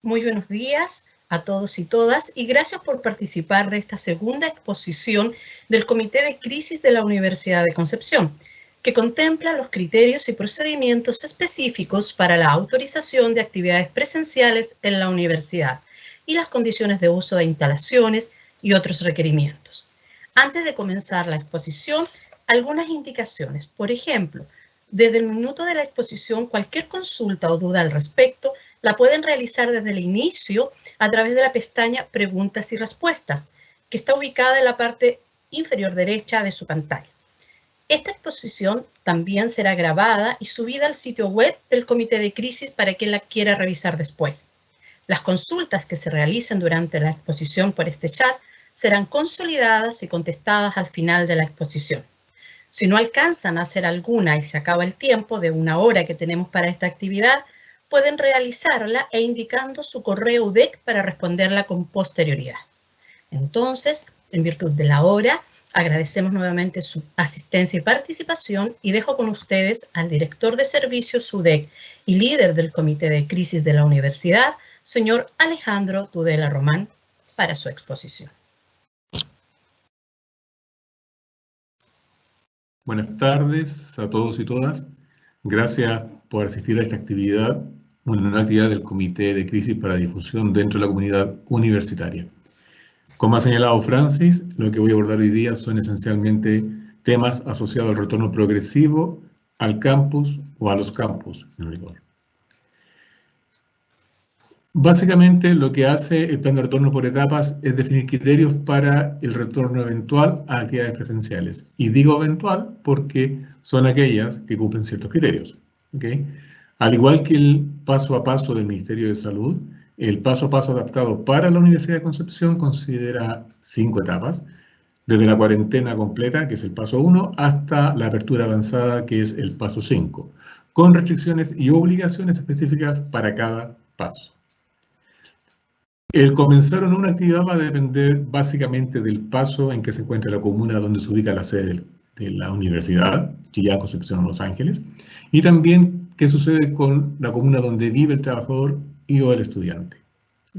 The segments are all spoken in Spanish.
Muy buenos días a todos y todas y gracias por participar de esta segunda exposición del Comité de Crisis de la Universidad de Concepción, que contempla los criterios y procedimientos específicos para la autorización de actividades presenciales en la universidad y las condiciones de uso de instalaciones y otros requerimientos. Antes de comenzar la exposición, algunas indicaciones. Por ejemplo, desde el minuto de la exposición, cualquier consulta o duda al respecto la pueden realizar desde el inicio a través de la pestaña Preguntas y Respuestas, que está ubicada en la parte inferior derecha de su pantalla. Esta exposición también será grabada y subida al sitio web del Comité de Crisis para quien la quiera revisar después. Las consultas que se realicen durante la exposición por este chat serán consolidadas y contestadas al final de la exposición. Si no alcanzan a hacer alguna y se acaba el tiempo de 1 hora que tenemos para esta actividad, pueden realizarla indicando su correo UDEC para responderla con posterioridad. Entonces, en virtud de la hora, agradecemos nuevamente su asistencia y participación y dejo con ustedes al director de servicios UDEC y líder del Comité de Crisis de la Universidad, señor Alejandro Tudela Román, para su exposición. Buenas tardes a todos y todas. Gracias por asistir a esta actividad, una nueva actividad del Comité de Crisis para Difusión dentro de la comunidad universitaria. Como ha señalado Francis, lo que voy a abordar hoy día son esencialmente temas asociados al retorno progresivo al campus o a los campus, en rigor. Básicamente lo que hace el plan de retorno por etapas es definir criterios para el retorno eventual a actividades presenciales. Y digo eventual porque son aquellas que cumplen ciertos criterios. ¿Okay? Al igual que el paso a paso del Ministerio de Salud, el paso a paso adaptado para la Universidad de Concepción considera 5 etapas, desde la cuarentena completa, que es el paso 1, hasta la apertura avanzada, que es el paso 5, con restricciones y obligaciones específicas para cada paso. El comenzar en una actividad va a depender básicamente del paso en que se encuentra la comuna donde se ubica la sede de la universidad, Chillán, Concepción o Los Ángeles, y también qué sucede con la comuna donde vive el trabajador y o el estudiante.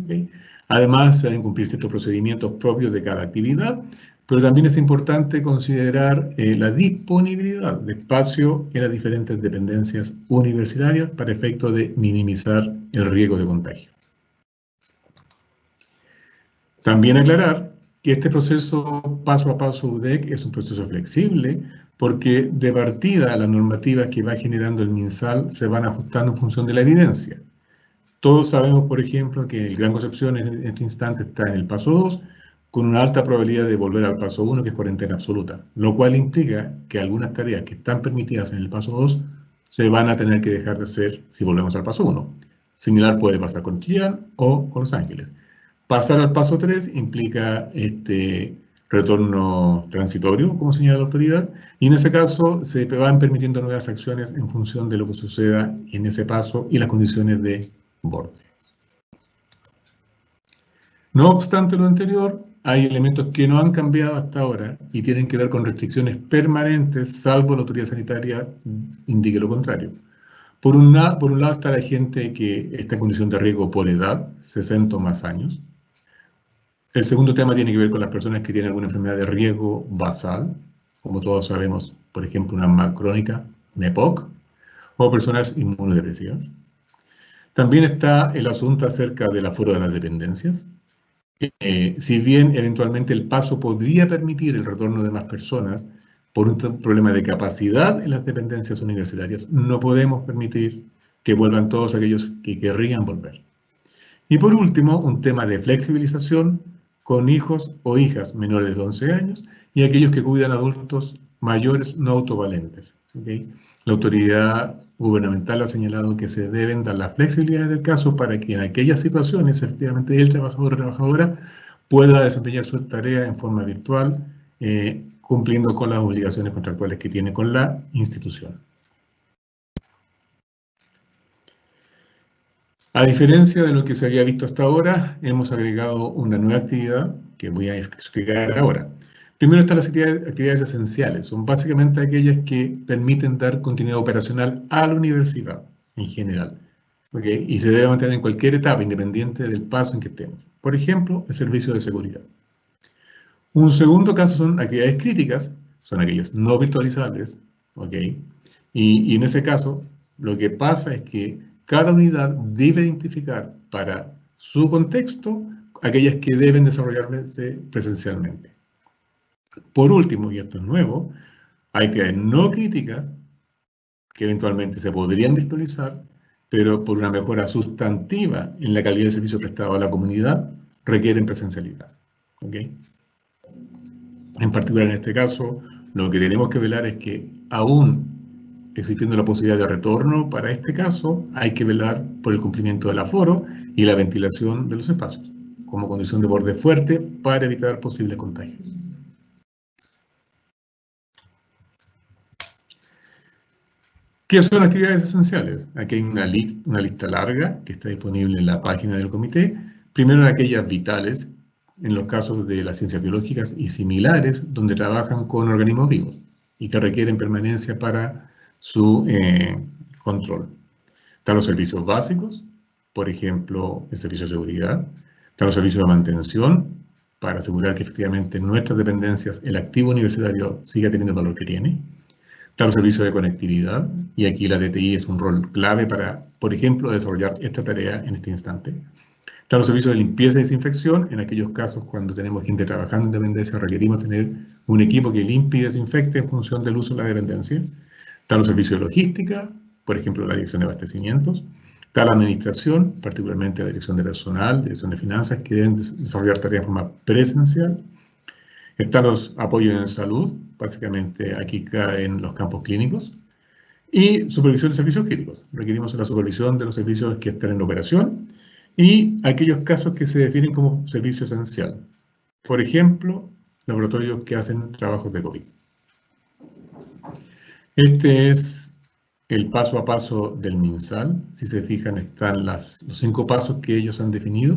¿Okay? Además, se deben cumplir ciertos procedimientos propios de cada actividad, pero también es importante considerar la disponibilidad de espacio en las diferentes dependencias universitarias para efecto de minimizar el riesgo de contagio. También aclarar que este proceso paso a paso UDEC es un proceso flexible porque de partida las normativas que va generando el MinSal se van ajustando en función de la evidencia. Todos sabemos, por ejemplo, que el Gran Concepción en este instante está en el paso 2 con una alta probabilidad de volver al paso 1, que es cuarentena absoluta, lo cual implica que algunas tareas que están permitidas en el paso 2 se van a tener que dejar de hacer si volvemos al paso 1. Similar puede pasar con Chillán o con Los Ángeles. Pasar al paso 3 implica retorno transitorio, como señala la autoridad, y en ese caso se van permitiendo nuevas acciones en función de lo que suceda en ese paso y las condiciones de borde. No obstante lo anterior, hay elementos que no han cambiado hasta ahora y tienen que ver con restricciones permanentes, salvo la autoridad sanitaria indique lo contrario. Por un lado está la gente que está en condición de riesgo por edad, 60 o más años. El segundo tema tiene que ver con las personas que tienen alguna enfermedad de riesgo basal, como todos sabemos, por ejemplo, una asma crónica, una EPOC, o personas inmunodepresivas. También está el asunto acerca del aforo de las dependencias. Si bien eventualmente el paso podría permitir el retorno de más personas por un problema de capacidad en las dependencias universitarias, no podemos permitir que vuelvan todos aquellos que querrían volver. Y por último, un tema de flexibilización con hijos o hijas menores de 11 años y aquellos que cuidan adultos mayores no autovalentes. ¿Okay? La autoridad gubernamental ha señalado que se deben dar las flexibilidades del caso para que en aquellas situaciones, efectivamente, el trabajador o trabajadora pueda desempeñar su tarea en forma virtual, cumpliendo con las obligaciones contractuales que tiene con la institución. A diferencia de lo que se había visto hasta ahora, hemos agregado una nueva actividad que voy a explicar ahora. Primero están las actividades esenciales. Son básicamente aquellas que permiten dar continuidad operacional a la universidad en general. ¿okay? Y se debe mantener en cualquier etapa, independiente del paso en que estemos. Por ejemplo, el servicio de seguridad. Un segundo caso son actividades críticas, son aquellas no virtualizables, ¿ok? Y en ese caso, lo que pasa es que cada unidad debe identificar para su contexto aquellas que deben desarrollarse presencialmente. Por último, y esto es nuevo, hay actividades no críticas que eventualmente se podrían virtualizar, pero por una mejora sustantiva en la calidad del servicio prestado a la comunidad, requieren presencialidad, ¿ok? En particular, en este caso, lo que tenemos que velar es que aún existiendo la posibilidad de retorno para este caso, hay que velar por el cumplimiento del aforo y la ventilación de los espacios, como condición de borde fuerte para evitar posibles contagios. ¿Qué son actividades esenciales? Aquí hay una lista larga que está disponible en la página del comité. Primero, aquellas vitales, en los casos de las ciencias biológicas y similares, donde trabajan con organismos vivos y que requieren permanencia para su control. Están los servicios básicos, por ejemplo, el servicio de seguridad. Están los servicios de mantención, para asegurar que efectivamente en nuestras dependencias el activo universitario siga teniendo el valor que tiene. Están los servicios de conectividad, y aquí la DTI es un rol clave para, por ejemplo, desarrollar esta tarea en este instante. Están los servicios de limpieza y desinfección, en aquellos casos cuando tenemos gente trabajando en dependencia, requerimos tener un equipo que limpie y desinfecte en función del uso de la dependencia. Están los servicios de logística, por ejemplo, la dirección de abastecimientos. Está la administración, particularmente la dirección de personal, dirección de finanzas, que deben desarrollar tareas de forma presencial. Están los apoyos en salud, básicamente aquí caen los campos clínicos. Y supervisión de servicios críticos. Requerimos la supervisión de los servicios que están en operación y aquellos casos que se definen como servicio esencial. Por ejemplo, laboratorios que hacen trabajos de COVID. Este es el paso a paso del MinSal. Si se fijan, están los 5 pasos que ellos han definido.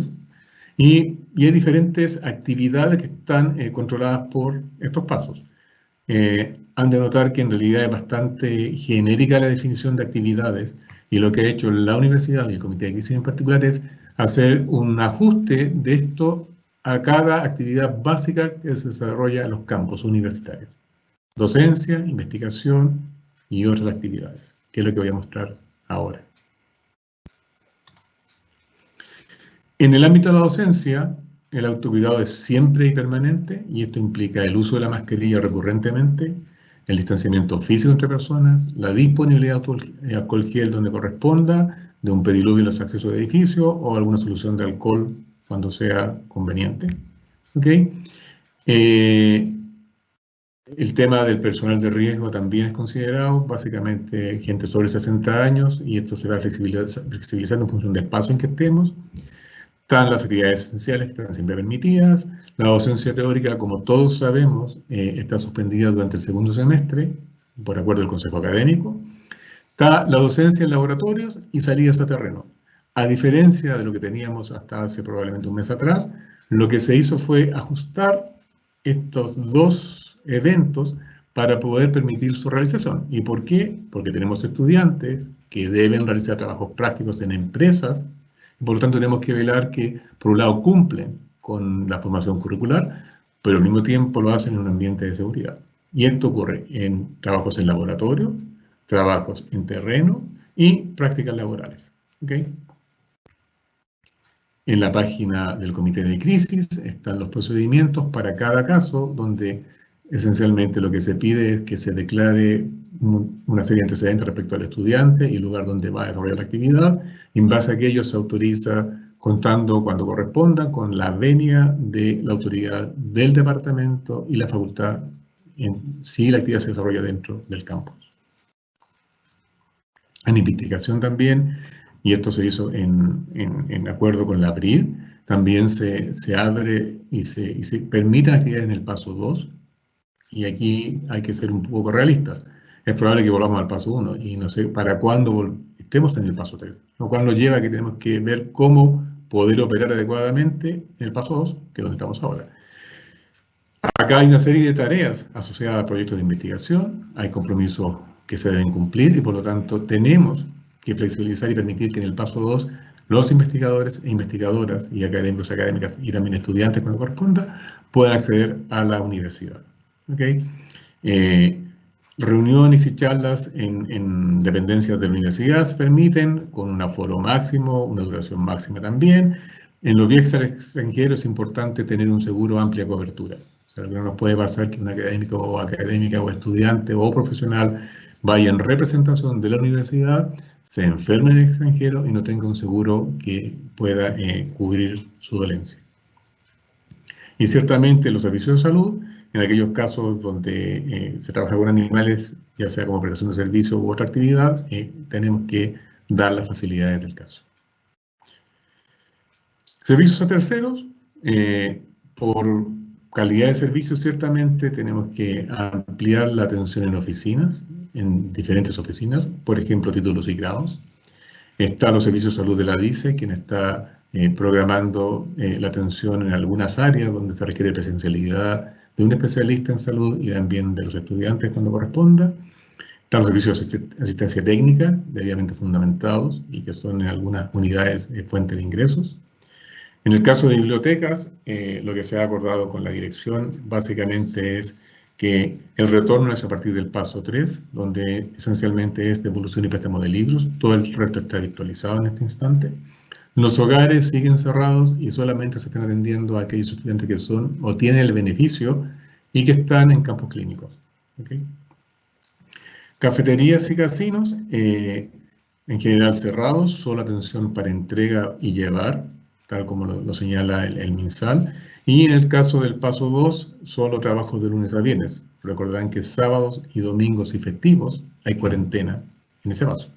Y hay diferentes actividades que están controladas por estos pasos. Han de notar que en realidad es bastante genérica la definición de actividades, y lo que ha hecho la universidad y el comité de crisis en particular es hacer un ajuste de esto a cada actividad básica que se desarrolla en los campos universitarios. Docencia, investigación y otras actividades, que es lo que voy a mostrar ahora. En el ámbito de la docencia, el autocuidado es siempre y permanente, y esto implica el uso de la mascarilla recurrentemente, el distanciamiento físico entre personas, la disponibilidad de alcohol gel donde corresponda, de un pediluvio en los accesos de edificio o alguna solución de alcohol cuando sea conveniente. ¿Okay? El tema del personal de riesgo también es considerado, básicamente gente sobre 60 años, y esto se va flexibilizando en función del espacio en que estemos. Están las actividades esenciales que están siempre permitidas. La docencia teórica, como todos sabemos, está suspendida durante el segundo semestre, por acuerdo del Consejo Académico. Está la docencia en laboratorios y salidas a terreno. A diferencia de lo que teníamos hasta hace probablemente un mes atrás, lo que se hizo fue ajustar estos dos eventos para poder permitir su realización. ¿Y por qué? Porque tenemos estudiantes que deben realizar trabajos prácticos en empresas. Por lo tanto, tenemos que velar que, por un lado, cumplen con la formación curricular, pero al mismo tiempo lo hacen en un ambiente de seguridad. Y esto ocurre en trabajos en laboratorio, trabajos en terreno y prácticas laborales. ¿Okay? En la página del comité de crisis están los procedimientos para cada caso, donde esencialmente lo que se pide es que se declare una serie de antecedentes respecto al estudiante y el lugar donde va a desarrollar la actividad. Y en base a aquello se autoriza, contando cuando corresponda, con la venia de la autoridad del departamento y la facultad si la actividad se desarrolla dentro del campus. En investigación también, y esto se hizo en acuerdo con la BRID, también se abre y se permiten actividades en el paso 2, y aquí hay que ser un poco realistas. Es probable que volvamos al paso 1, y no sé para cuándo estemos en el paso 3, lo cual nos lleva a que tenemos que ver cómo poder operar adecuadamente en el paso 2, que es donde estamos ahora. Acá hay una serie de tareas asociadas a proyectos de investigación, hay compromisos que se deben cumplir, y por lo tanto tenemos que flexibilizar y permitir que en el paso 2 los investigadores e investigadoras y académicos, académicas y también estudiantes cuando corresponda puedan acceder a la universidad. ¿Okay? Reuniones y charlas en dependencias de la universidad se permiten con un aforo máximo, una duración máxima también. En los viajes al extranjero es importante tener un seguro amplia cobertura. O sea, no nos puede pasar que un académico o académica o estudiante o profesional vaya en representación de la universidad, se enferme en el extranjero y no tenga un seguro que pueda cubrir su dolencia. Y ciertamente los servicios de salud, en aquellos casos donde se trabaja con animales, ya sea como prestación de servicio u otra actividad, tenemos que dar las facilidades del caso. Servicios a terceros, por calidad de servicio ciertamente tenemos que ampliar la atención en oficinas, en diferentes oficinas, por ejemplo, títulos y grados. Está los servicios de salud de la DICE, quien está programando la atención en algunas áreas donde se requiere presencialidad de un especialista en salud y también de los estudiantes cuando corresponda. Están los servicios de asistencia técnica, debidamente fundamentados y que son en algunas unidades fuente de ingresos. En el caso de bibliotecas, lo que se ha acordado con la dirección básicamente es que el retorno es a partir del paso 3, donde esencialmente es devolución y préstamo de libros. Todo el resto está virtualizado en este instante. Los hogares siguen cerrados y solamente se están atendiendo a aquellos estudiantes que son o tienen el beneficio y que están en campos clínicos. ¿Okay? Cafeterías y casinos, en general cerrados, solo atención para entrega y llevar, tal como lo señala el MinSal. Y en el caso del paso 2, solo trabajo de lunes a viernes. Recordarán que sábados y domingos y festivos hay cuarentena en ese paso.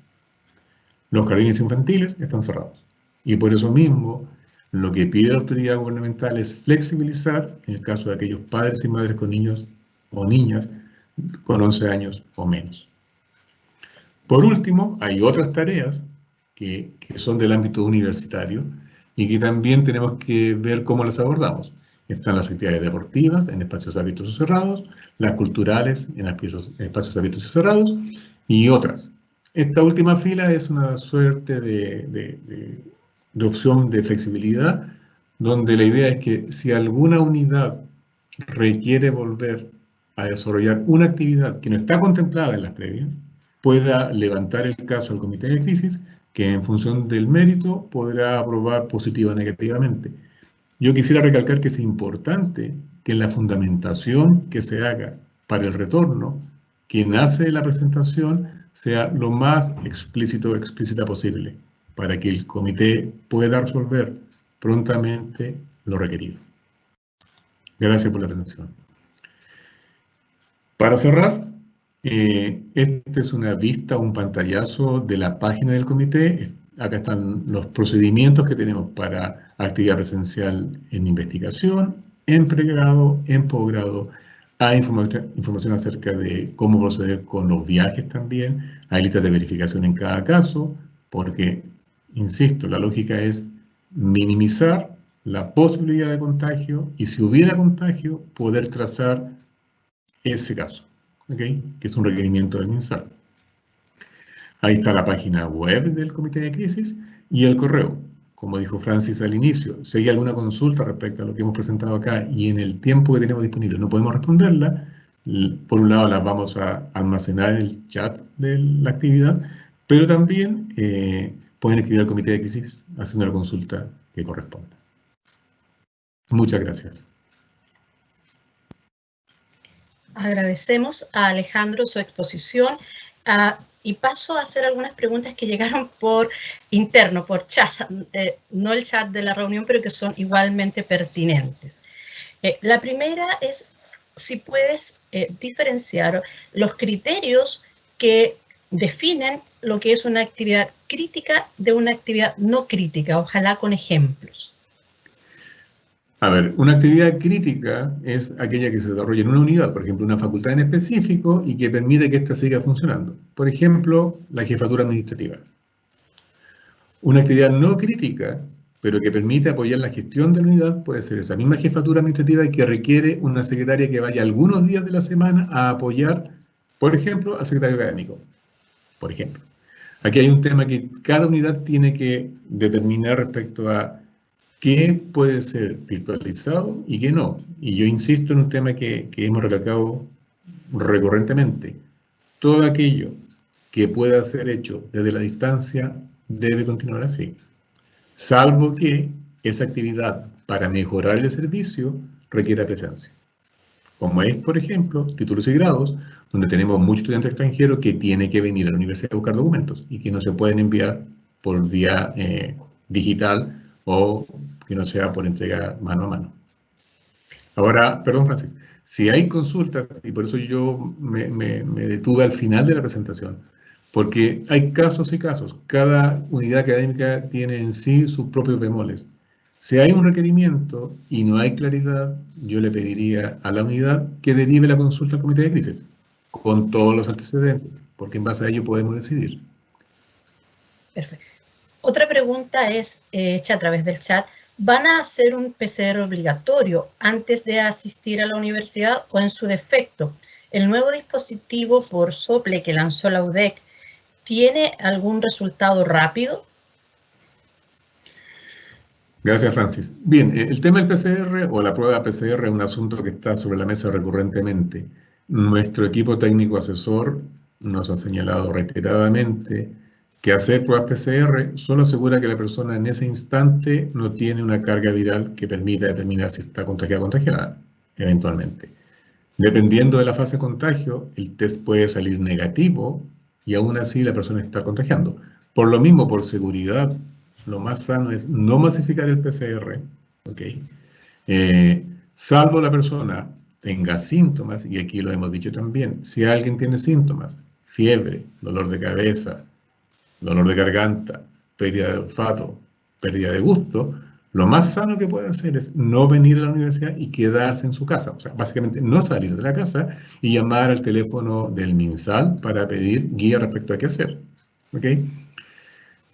Los jardines infantiles están cerrados. Y por eso mismo, lo que pide la autoridad gubernamental es flexibilizar en el caso de aquellos padres y madres con niños o niñas con 11 años o menos. Por último, hay otras tareas que son del ámbito universitario y que también tenemos que ver cómo las abordamos. Están las actividades deportivas en espacios abiertos o cerrados, las culturales en espacios abiertos y cerrados, y otras. Esta última fila es una suerte de opción de flexibilidad, donde la idea es que si alguna unidad requiere volver a desarrollar una actividad que no está contemplada en las previas, pueda levantar el caso al comité de crisis, que en función del mérito podrá aprobar positiva o negativamente. Yo quisiera recalcar que es importante que la fundamentación que se haga para el retorno, que nace de la presentación, sea lo más explícito o explícita posible, para que el comité pueda resolver prontamente lo requerido. Gracias por la atención. Para cerrar, esta es una vista, un pantallazo de la página del comité. Acá están los procedimientos que tenemos para actividad presencial en investigación, en pregrado, en posgrado. Hay información acerca de cómo proceder con los viajes también. Hay listas de verificación en cada caso, porque, insisto, la lógica es minimizar la posibilidad de contagio y si hubiera contagio, poder trazar ese caso, ¿okay? Que es un requerimiento del MinSal. Ahí está la página web del Comité de Crisis y el correo. Como dijo Francis al inicio, si hay alguna consulta respecto a lo que hemos presentado acá y en el tiempo que tenemos disponible no podemos responderla, por un lado las vamos a almacenar en el chat de la actividad, pero también pueden escribir al Comité de Crisis haciendo la consulta que corresponda. Muchas gracias. Agradecemos a Alejandro su exposición y paso a hacer algunas preguntas que llegaron por interno, por chat, no el chat de la reunión, pero que son igualmente pertinentes. La primera es si puedes diferenciar los criterios que definen lo que es una actividad crítica de una actividad no crítica, ojalá con ejemplos. A ver, una actividad crítica es aquella que se desarrolla en una unidad, por ejemplo, una facultad en específico y que permite que ésta siga funcionando. Por ejemplo, la jefatura administrativa. Una actividad no crítica, pero que permite apoyar la gestión de la unidad, puede ser esa misma jefatura administrativa que requiere una secretaria que vaya algunos días de la semana a apoyar, por ejemplo, al secretario académico. Por ejemplo. Aquí hay un tema que cada unidad tiene que determinar respecto a qué puede ser virtualizado y qué no. Y yo insisto en un tema que hemos recalcado recurrentemente. Todo aquello que pueda ser hecho desde la distancia debe continuar así, salvo que esa actividad para mejorar el servicio requiera presencia. Como es, por ejemplo, títulos y grados, donde tenemos muchos estudiantes extranjeros que tienen que venir a la universidad a buscar documentos y que no se pueden enviar por vía digital o que no sea por entrega mano a mano. Ahora, perdón, Francis, si hay consultas, y por eso yo me detuve al final de la presentación, porque hay casos y casos, cada unidad académica tiene en sí sus propios bemoles. Si hay un requerimiento y no hay claridad, yo le pediría a la unidad que derive la consulta al comité de crisis, con todos los antecedentes, porque en base a ello podemos decidir. Perfecto. Otra pregunta es hecha a través del chat. ¿Van a hacer un PCR obligatorio antes de asistir a la universidad o en su defecto? ¿El nuevo dispositivo por sople que lanzó la UDEC tiene algún resultado rápido? Gracias, Francis. Bien, el tema del PCR o la prueba PCR es un asunto que está sobre la mesa recurrentemente. Nuestro equipo técnico asesor nos ha señalado reiteradamente que hacer pruebas PCR solo asegura que la persona en ese instante no tiene una carga viral que permita determinar si está contagiada o contagiada, eventualmente. Dependiendo de la fase de contagio, el test puede salir negativo y aún así la persona está contagiando. Por lo mismo, por seguridad, lo más sano es no masificar el PCR, ¿ok? Salvo la persona tenga síntomas, y aquí lo hemos dicho también, si alguien tiene síntomas, fiebre, dolor de cabeza, dolor de garganta, pérdida de olfato, pérdida de gusto, lo más sano que puede hacer es no venir a la universidad y quedarse en su casa. O sea, básicamente no salir de la casa y llamar al teléfono del MinSal para pedir guía respecto a qué hacer. ¿Ok?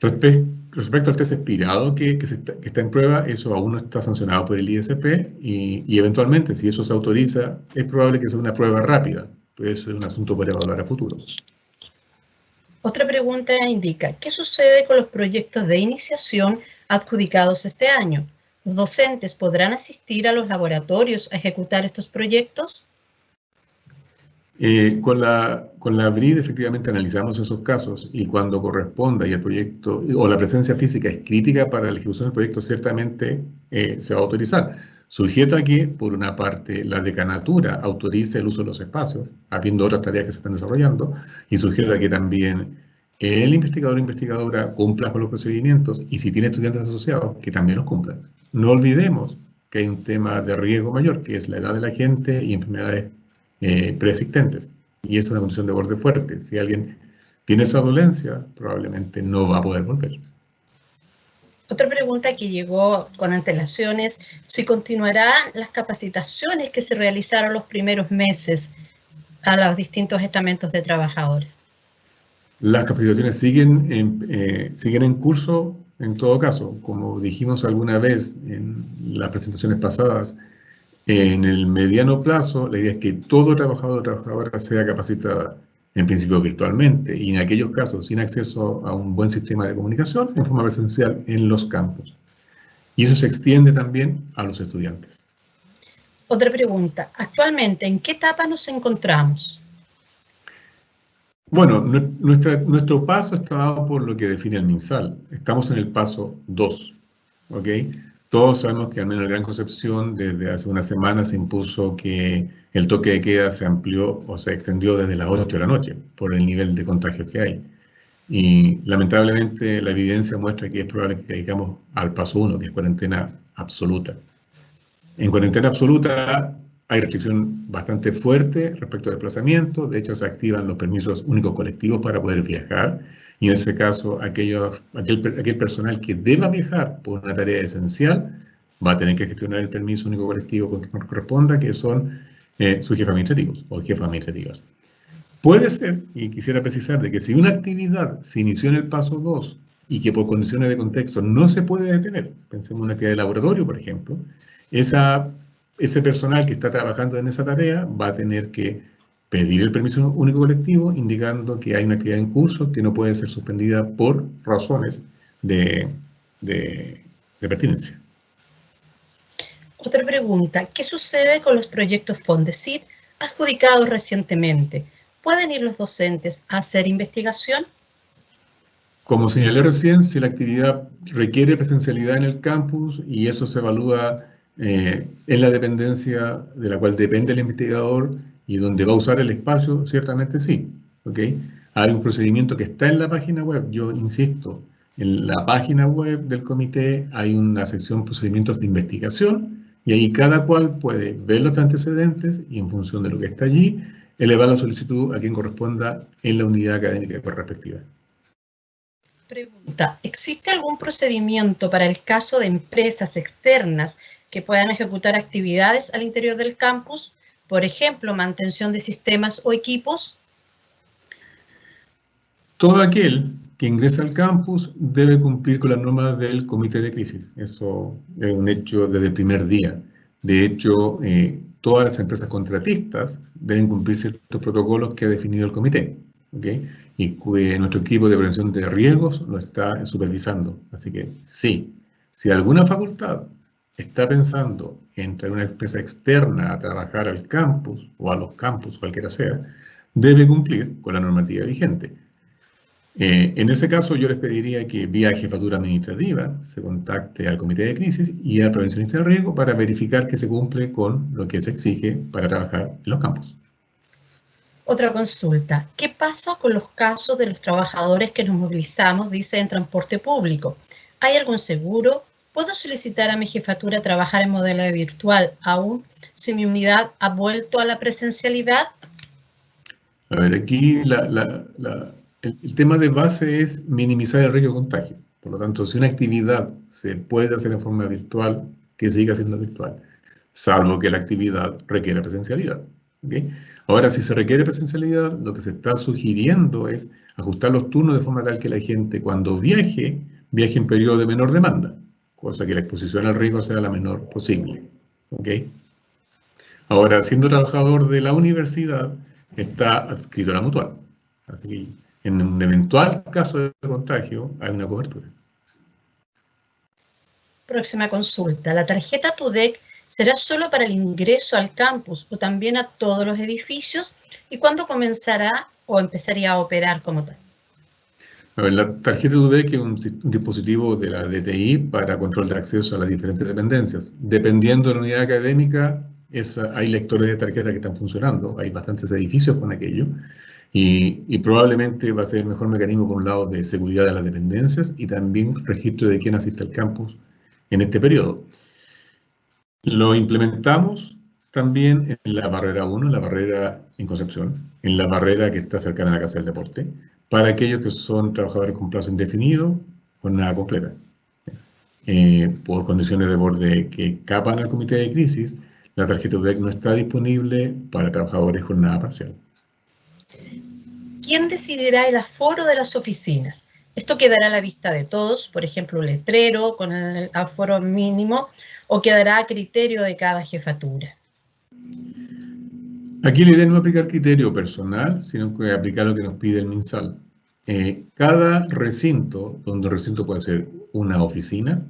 Respecto al test expirado que está en prueba, eso aún no está sancionado por el ISP y eventualmente, si eso se autoriza, es probable que sea una prueba rápida. Pues eso es un asunto para evaluar a futuro. Otra pregunta indica, ¿qué sucede con los proyectos de iniciación adjudicados este año? ¿Los docentes podrán asistir a los laboratorios a ejecutar estos proyectos? Con la BRID efectivamente analizamos esos casos y cuando corresponda y el proyecto o la presencia física es crítica para la ejecución del proyecto, ciertamente se va a autorizar. Sujeto a que, por una parte, la decanatura autorice el uso de los espacios, habiendo otras tareas que se están desarrollando, y sujeto a que también el investigador o investigadora cumpla con los procedimientos y si tiene estudiantes asociados, que también los cumplan. No olvidemos que hay un tema de riesgo mayor, que es la edad de la gente y enfermedades preexistentes. Y es una condición de borde fuerte. Si alguien tiene esa dolencia, probablemente no va a poder volver. Otra pregunta que llegó con antelación es si continuarán las capacitaciones que se realizaron los primeros meses a los distintos estamentos de trabajadores. Las capacitaciones siguen en curso en todo caso. Como dijimos alguna vez en las presentaciones pasadas, en el mediano plazo, la idea es que todo trabajador o trabajadora sea capacitada, en principio virtualmente, y en aquellos casos sin acceso a un buen sistema de comunicación, en forma presencial en los campus. Y eso se extiende también a los estudiantes. Otra pregunta, actualmente, ¿en qué etapa nos encontramos? Bueno, nuestro paso está dado por lo que define el MinSal. Estamos en el paso 2, ¿ok? Todos sabemos que al menos en Gran Concepción desde hace una semana se impuso que el toque de queda se amplió o se extendió desde las 8 de la noche por el nivel de contagio que hay. Y lamentablemente la evidencia muestra que es probable que caigamos al paso 1, que es cuarentena absoluta. En cuarentena absoluta hay restricción bastante fuerte respecto al desplazamiento. De hecho, se activan los permisos únicos colectivos para poder viajar. Y en ese caso, aquel personal que deba viajar por una tarea esencial va a tener que gestionar el permiso único colectivo con que corresponda, que son sus jefes administrativos o jefas administrativas. Puede ser, y quisiera precisar, de que si una actividad se inició en el paso 2 y que por condiciones de contexto no se puede detener, pensemos en una actividad de laboratorio, por ejemplo, ese personal que está trabajando en esa tarea va a tener que pedir el permiso único colectivo, indicando que hay una actividad en curso que no puede ser suspendida por razones de pertinencia. Otra pregunta, ¿qué sucede con los proyectos Fondesit adjudicados recientemente? ¿Pueden ir los docentes a hacer investigación? Como señalé recién, si la actividad requiere presencialidad en el campus y eso se evalúa en la dependencia de la cual depende el investigador y donde va a usar el espacio, ciertamente sí. ¿Okay? Hay un procedimiento que está en la página web, yo insisto, en la página web del comité hay una sección procedimientos de investigación y ahí cada cual puede ver los antecedentes y en función de lo que está allí, elevar la solicitud a quien corresponda en la unidad académica respectiva. Pregunta, ¿existe algún procedimiento para el caso de empresas externas que puedan ejecutar actividades al interior del campus? Por ejemplo, mantención de sistemas o equipos. Todo aquel que ingresa al campus debe cumplir con las normas del comité de crisis. Eso es un hecho desde el primer día. De hecho, todas las empresas contratistas deben cumplir ciertos protocolos que ha definido el comité. ¿Okay? Y nuestro equipo de prevención de riesgos lo está supervisando. Así que sí, si alguna facultad está pensando en traer una empresa externa a trabajar al campus o a los campus, cualquiera sea, debe cumplir con la normativa vigente. En ese caso, yo les pediría que vía jefatura administrativa se contacte al comité de crisis y al prevencionista de riesgo para verificar que se cumple con lo que se exige para trabajar en los campus. Otra consulta, ¿qué pasa con los casos de los trabajadores que nos movilizamos, dice, en transporte público? ¿Hay algún seguro? ¿Puedo solicitar a mi jefatura trabajar en modelo virtual aún si mi unidad ha vuelto a la presencialidad? A ver, aquí el tema de base es minimizar el riesgo de contagio. Por lo tanto, si una actividad se puede hacer en forma virtual, que siga siendo virtual, salvo que la actividad requiera presencialidad. ¿Okay? Ahora, si se requiere presencialidad, lo que se está sugiriendo es ajustar los turnos de forma tal que la gente, cuando viaje en periodo de menor demanda, cosa que la exposición al riesgo sea la menor posible. ¿Okay? Ahora, siendo trabajador de la universidad, está adscrito a la mutual. Así que en un eventual caso de contagio, hay una cobertura. Próxima consulta. ¿La tarjeta TUDEC será solo para el ingreso al campus o también a todos los edificios? ¿Y cuándo comenzará o empezaría a operar como tal? A ver, la tarjeta TUDEC es un dispositivo de la DTI para control de acceso a las diferentes dependencias. Dependiendo de la unidad académica, hay lectores de tarjeta que están funcionando. Hay bastantes edificios con aquello. Y probablemente va a ser el mejor mecanismo por un lado de seguridad de las dependencias y también registro de quién asiste al campus en este periodo. Lo implementamos también en la barrera 1, en la barrera en Concepción, en la barrera que está cercana a la Casa del Deporte, para aquellos que son trabajadores con plazo indefinido, jornada completa. Por condiciones de borde que escapan al comité de crisis, la tarjeta UDEC no está disponible para trabajadores jornada parcial. ¿Quién decidirá el aforo de las oficinas? ¿Esto quedará a la vista de todos, por ejemplo, un letrero con el aforo mínimo, o quedará a criterio de cada jefatura? Aquí la idea no es aplicar criterio personal, sino que aplicar lo que nos pide el MinSal. Cada recinto, donde el recinto puede ser una oficina,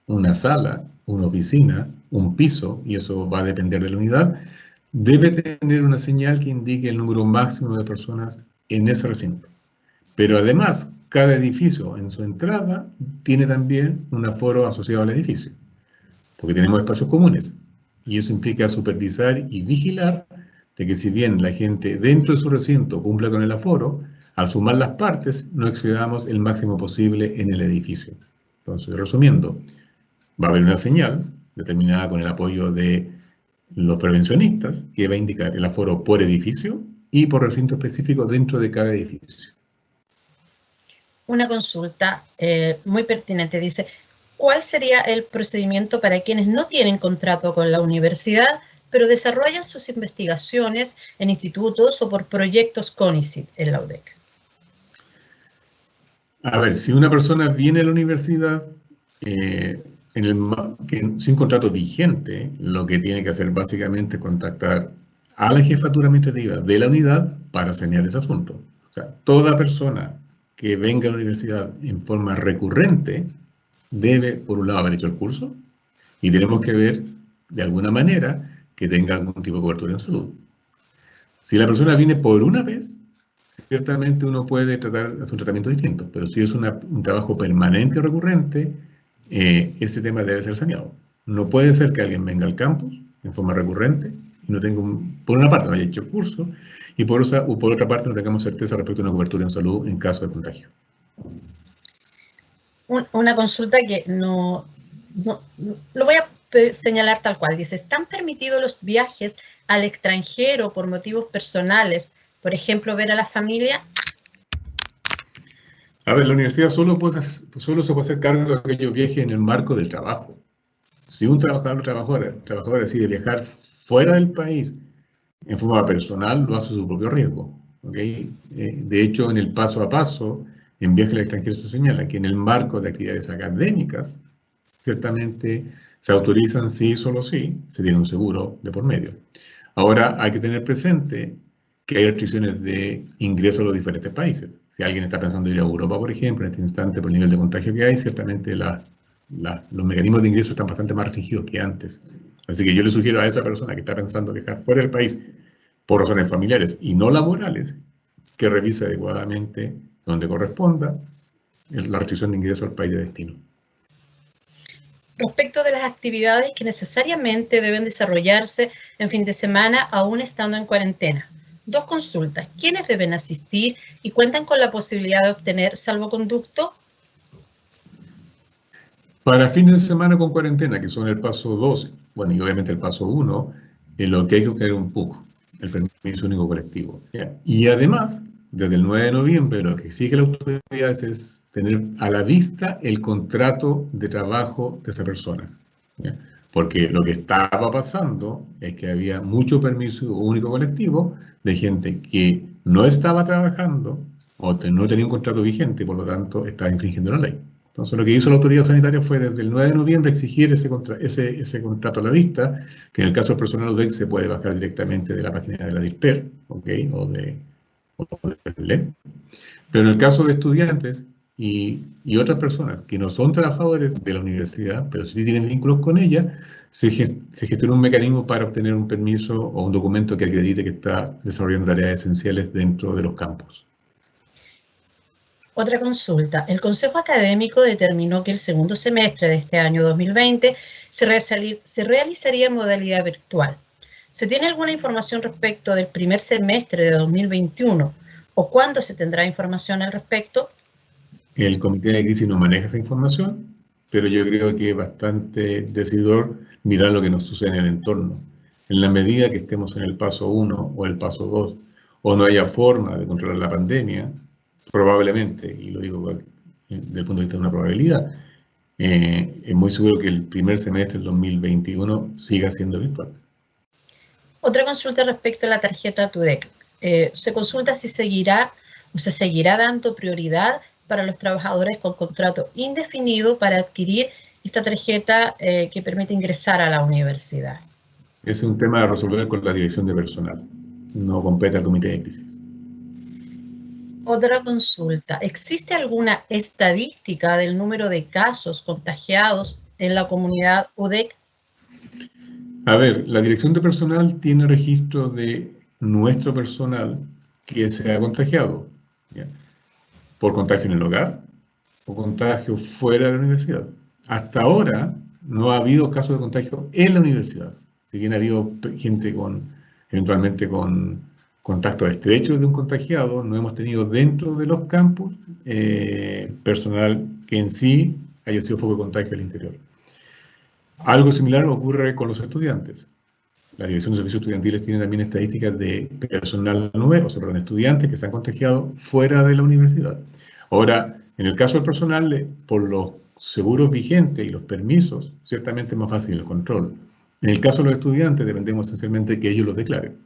una sala, una oficina, un piso, y eso va a depender de la unidad, debe tener una señal que indique el número máximo de personas en ese recinto. Pero además, cada edificio en su entrada tiene también un aforo asociado al edificio, porque tenemos espacios comunes. Y eso implica supervisar y vigilar de que si bien la gente dentro de su recinto cumpla con el aforo, al sumar las partes no excedamos el máximo posible en el edificio. Entonces, resumiendo, va a haber una señal determinada con el apoyo de los prevencionistas que va a indicar el aforo por edificio y por recinto específico dentro de cada edificio. Una consulta muy pertinente, dice, ¿cuál sería el procedimiento para quienes no tienen contrato con la universidad, pero desarrollan sus investigaciones en institutos o por proyectos CONICYT en la UDEC? A ver, si una persona viene a la universidad sin contrato vigente, lo que tiene que hacer básicamente es contactar a la jefatura administrativa de la unidad para sanear ese asunto. O sea, toda persona que venga a la universidad en forma recurrente debe, por un lado, haber hecho el curso y tenemos que ver, de alguna manera, que tenga algún tipo de cobertura en salud. Si la persona viene por una vez, ciertamente uno puede hacer un tratamiento distinto, pero si es un trabajo permanente y recurrente, ese tema debe ser saneado. No puede ser que alguien venga al campus en forma recurrente y no tenga, por una parte, no haya hecho el curso y por otra parte no tengamos certeza respecto a una cobertura en salud en caso de contagio. Una consulta que no lo voy a señalar tal cual. Dice, ¿están permitidos los viajes al extranjero por motivos personales? Por ejemplo, ver a la familia. A ver, la universidad solo se puede hacer cargo de aquellos viajes en el marco del trabajo. Si un trabajador o trabajadora decide viajar fuera del país en forma personal, lo hace a su propio riesgo. ¿Okay? De hecho, en el paso a paso, en viaje al extranjero se señala que en el marco de actividades académicas, ciertamente se autorizan sí, solo sí, se tiene un seguro de por medio. Ahora hay que tener presente que hay restricciones de ingreso a los diferentes países. Si alguien está pensando ir a Europa, por ejemplo, en este instante, por el nivel de contagio que hay, ciertamente los mecanismos de ingreso están bastante más restringidos que antes. Así que yo le sugiero a esa persona que está pensando viajar fuera del país por razones familiares y no laborales, que revise adecuadamente donde corresponda la restricción de ingreso al país de destino. Respecto de las actividades que necesariamente deben desarrollarse en fin de semana, aún estando en cuarentena. 2 consultas. ¿Quiénes deben asistir y cuentan con la posibilidad de obtener salvoconducto? Para fines de semana con cuarentena, que son el paso 2, bueno, y obviamente el paso 1, en lo que hay que obtener un PUC, el permiso único colectivo. ¿Ya? Y además, desde el 9 de noviembre, lo que exige la autoridad es tener a la vista el contrato de trabajo de esa persona. ¿Ya? Porque lo que estaba pasando es que había mucho permiso único colectivo de gente que no estaba trabajando o no tenía un contrato vigente y por lo tanto estaba infringiendo la ley. Entonces lo que hizo la autoridad sanitaria fue desde el 9 de noviembre exigir ese contrato a la vista, que en el caso del personal UDEC se puede bajar directamente de la página de la DIRPER, ¿okay? o del LEP. Pero en el caso de estudiantes y otras personas que no son trabajadores de la universidad, pero sí tienen vínculos con ella, se gestiona un mecanismo para obtener un permiso o un documento que acredite que está desarrollando tareas esenciales dentro de los campus. Otra consulta. El Consejo Académico determinó que el segundo semestre de este año 2020 se realizaría en modalidad virtual. ¿Se tiene alguna información respecto del primer semestre de 2021 o cuándo se tendrá información al respecto? El comité de crisis no maneja esa información, pero yo creo que es bastante decidor mirar lo que nos sucede en el entorno. En la medida que estemos en el paso 1 o el paso 2, o no haya forma de controlar la pandemia, probablemente, y lo digo desde el punto de vista de una probabilidad, es muy seguro que el primer semestre del 2021 siga siendo virtual. Otra consulta respecto a la tarjeta TUDEC. Se consulta si se seguirá dando prioridad para los trabajadores con contrato indefinido para adquirir esta tarjeta que permite ingresar a la universidad. Es un tema a resolver con la dirección de personal, no compete al comité de crisis. Otra consulta. ¿Existe alguna estadística del número de casos contagiados en la comunidad UDEC? A ver, la dirección de personal tiene registro de nuestro personal que se ha contagiado, ¿ya? Por contagio en el hogar o contagio fuera de la universidad. Hasta ahora no ha habido casos de contagio en la universidad. Si bien ha habido gente eventualmente con contactos estrechos de un contagiado, no hemos tenido dentro de los campus personal que en sí haya sido foco de contagio al interior. Algo similar ocurre con los estudiantes. La Dirección de Servicios Estudiantiles tiene también estadísticas de personal nuevo, estudiantes que se han contagiado fuera de la universidad. Ahora, en el caso del personal, por los seguros vigentes y los permisos, ciertamente es más fácil el control. En el caso de los estudiantes, dependemos esencialmente de que ellos los declaren.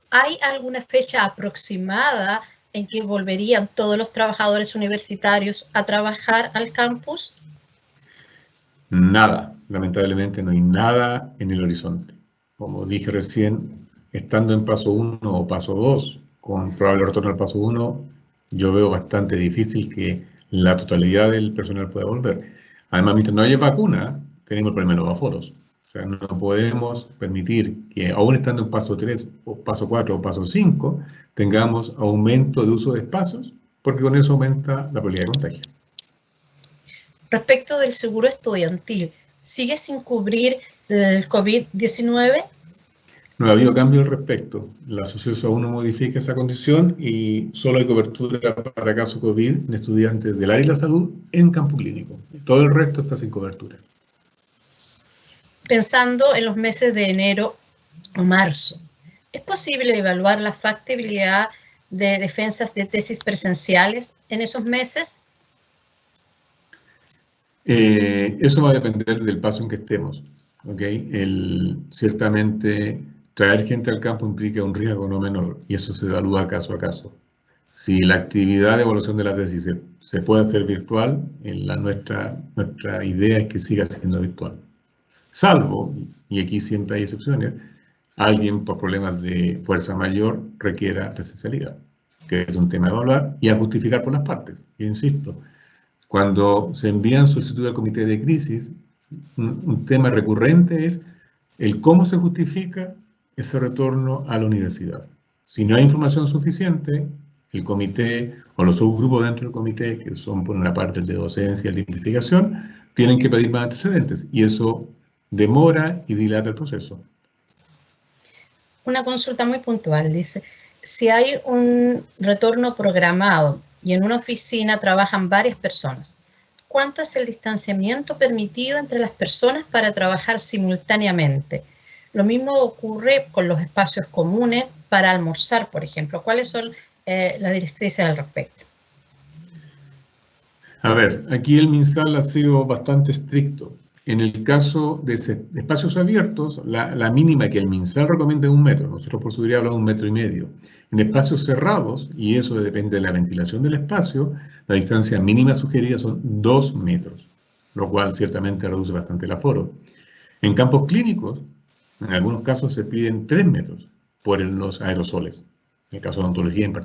¿Hay alguna fecha aproximada en que volverían todos los trabajadores universitarios a trabajar al campus? Nada, lamentablemente no hay nada en el horizonte. como dije recién, estando en paso 1 o paso 2, con probable retorno al paso 1, yo veo bastante difícil que la totalidad del personal pueda volver. Además, mientras no haya vacuna, tenemos el problema de los aforos. O sea, no podemos permitir que, aún estando en paso 3, o paso 4 o paso 5, tengamos aumento de uso de espacios, porque con eso aumenta la probabilidad de contagio. Respecto del seguro estudiantil, ¿sigue sin cubrir el COVID-19? No ha habido cambio al respecto. La SOCESO aún no modifica esa condición y solo hay cobertura para caso COVID en estudiantes del área de la salud en campo clínico. Todo el resto está sin cobertura. Pensando en los meses de enero o marzo, ¿es posible evaluar la factibilidad de defensas de tesis presenciales en esos meses? Eso va a depender del paso en que estemos. ¿Okay? Ciertamente, traer gente al campo implica un riesgo no menor y eso se evalúa caso a caso. Si la actividad de evaluación de la tesis se puede hacer virtual, nuestra idea es que siga siendo virtual. Salvo, y aquí siempre hay excepciones, alguien por problemas de fuerza mayor requiera presencialidad, que es un tema a evaluar y a justificar por las partes. Yo insisto, cuando se envían solicitudes al comité de crisis, un tema recurrente es el cómo se justifica ese retorno a la universidad. Si no hay información suficiente, el comité o los subgrupos dentro del comité, que son por una parte el de docencia y el de investigación, tienen que pedir más antecedentes y eso demora y dilata el proceso. Una consulta muy puntual, dice, si hay un retorno programado y en una oficina trabajan varias personas, ¿cuánto es el distanciamiento permitido entre las personas para trabajar simultáneamente? Lo mismo ocurre con los espacios comunes para almorzar, por ejemplo. ¿Cuáles son las directrices al respecto? A ver, aquí el MinSal ha sido bastante estricto. En el caso de espacios abiertos, la mínima que el MinSal recomienda es 1 metro. Nosotros por seguridad hablamos de 1,5 metros. En espacios cerrados, y eso depende de la ventilación del espacio, la distancia mínima sugerida son 2 metros, lo cual ciertamente reduce bastante el aforo. En campos clínicos, en algunos casos se piden 3 metros por los aerosoles, en el caso de odontología en particular.